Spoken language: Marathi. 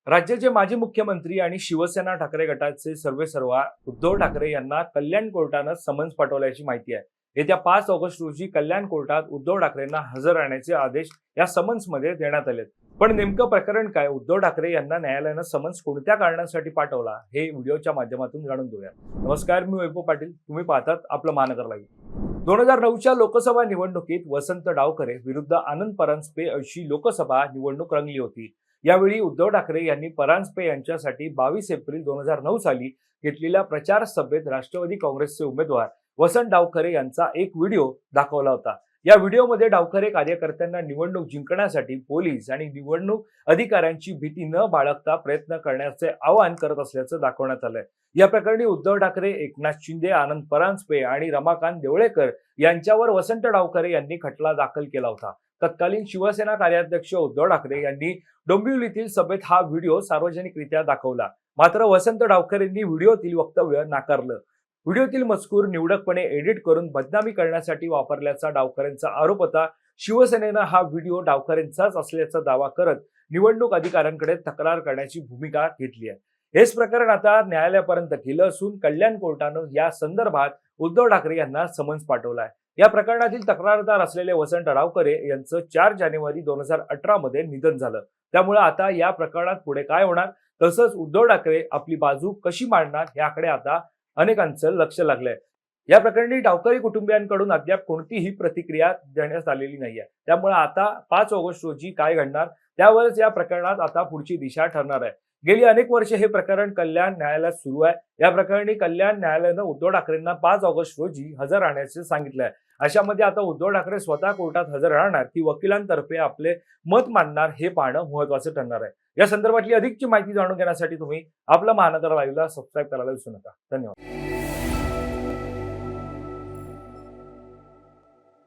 राज्याचे माजी मुख्यमंत्री आणि शिवसेना ठाकरे गटाचे सर्वेसर्वा उद्धव ठाकरे यांना कल्याण कोर्टानं समन्स पाठवल्याची माहिती आहे। येत्या 5 ऑगस्ट रोजी कल्याण कोर्टात उद्धव ठाकरेंना हजर राहण्याचे आदेश या समन्समध्ये देण्यात आलेत। पण नेमकं प्रकरण काय, उद्धव ठाकरे यांना न्यायालयानं समन्स कोणत्या कारणासाठी पाठवला, हे व्हिडिओच्या माध्यमातून जाणून घेऊया। नमस्कार, मी वैभव पाटील, तुम्ही पाहतात आपलं महानगर लाईव्ह। 2009च्या लोकसभा निवडणुकीत वसंत डावखरे विरुद्ध आनंद परांजपे अशी लोकसभा निवडणूक रंगली होती। यावेळी उद्धव ठाकरे यांनी परांजपे यांच्यासाठी 22 एप्रिल 2009 साली घेतलेल्या प्रचार सभेत राष्ट्रवादी काँग्रेसचे उमेदवार वसंत डावखरे यांचा एक व्हिडिओ दाखवला होता। या व्हिडिओमध्ये डावखरे कार्यकर्त्यांना निवडणूक जिंकण्यासाठी पोलीस आणि निवडणूक अधिकाऱ्यांची भीती न बाळगता प्रयत्न करण्याचे आवाहन करत असल्याचं दाखवण्यात आलंय। या प्रकरणी उद्धव ठाकरे, एकनाथ शिंदे, आनंद परांजपे आणि रमाकांत देवळेकर यांच्यावर वसंत डावखरे यांनी खटला दाखल केला होता। तत्कालीन शिवसेना कार्याध्यक्ष उद्धव ठाकरे यांनी डोंबिवलीतील सभेत हा व्हिडिओ सार्वजनिकरित्या दाखवला। मात्र वसंत डावखरेंनी व्हिडिओतील वक्तव्य नाकारलं। व्हिडिओतील मजकूर निवडकपणे एडिट करून बदनामी करण्यासाठी वापरल्याचा डावखरेंचा आरोप होता। शिवसेनेनं हा व्हिडिओ डावखरेंचाच असल्याचा दावा करत निवडणूक अधिकाऱ्यांकडे तक्रार करण्याची भूमिका घेतली आहे। हेच प्रकरण आता न्यायालयापर्यंत गेलं असून कल्याण कोर्टानं या संदर्भात उद्धव ठाकरे यांना समन्स पाठवलाय। या प्रकरणातील तक्रारदार असलेले वसंत डावखरे यांचं 4 जानेवारी 2018 मध्ये निधन झालं। त्यामुळे आता या प्रकरणात पुढे काय होणार, तसंच उद्धव ठाकरे आपली बाजू कशी मांडणार, याकडे आता अनेकांचं लक्ष लागलंय। या प्रकरणी डावखरे कुटुंबियांकडून अद्याप कोणतीही प्रतिक्रिया देण्यात आलेली नाहीये। त्यामुळे आता 5 ऑगस्ट रोजी काय घडणार, त्यावरच या प्रकरणात आता पुढची दिशा ठरणार आहे। गेली अनेक वर्षे हे प्रकरण कल्याण न्यायालयात सुरू आहे। या प्रकरणी कल्याण न्यायालयानं उद्धव ठाकरेंना 5 ऑगस्ट रोजी हजर राहण्याचे सांगितलंय। अशामध्ये आता उद्धव ठाकरे स्वतः कोर्टात हजर राहणार की वकिलांतर्फे आपले मत मांडणार, हे पाहणं महत्त्वाचं ठरणार आहे। या संदर्भातली अधिकची माहिती जाणून घेण्यासाठी तुम्ही आपलं महानगर लाईव्हला सबस्क्राईब करायला विसरू नका। धन्यवाद।